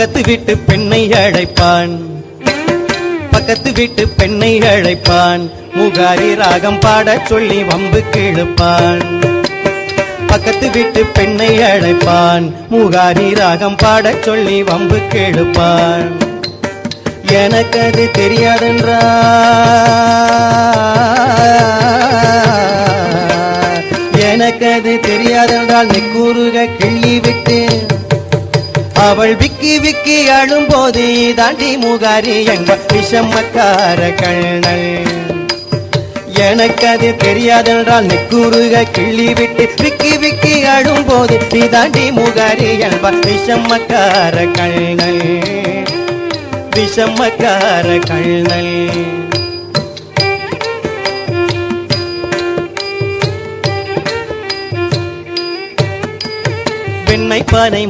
பக்கத்து வீட்டு பெண்ணை அழைப்பான், பக்கத்து வீட்டு பெண்ணை அழைப்பான், முகாரி ராகம் பாடச் சொல்லி வம்பு கிழப்பான். பக்கத்து வீட்டு பெண்ணை அழைப்பான், முகாரி ராகம் பாடச் சொல்லி வம்பு கிழப்பான். எனக்கு அது தெரியாதென்றா, எனக்கு அது தெரியாதென்றால் நெக்கூறுக கிள்ளி விட்டு அவள் விக்கி விக்கி அழும்போது தாண்டி முகாரி என்ப விஷமக்கார கண்ணல். எனக்கு அது தெரியாதென்றால் நெக்கூறுக கிள்ளி விட்டு விக்கி விக்கி அழும்போது தாண்டி முகாரி என்ப விஷமக்கார கண்ணல், விஷமக்கார கண்ணல். வெண்ணை பானை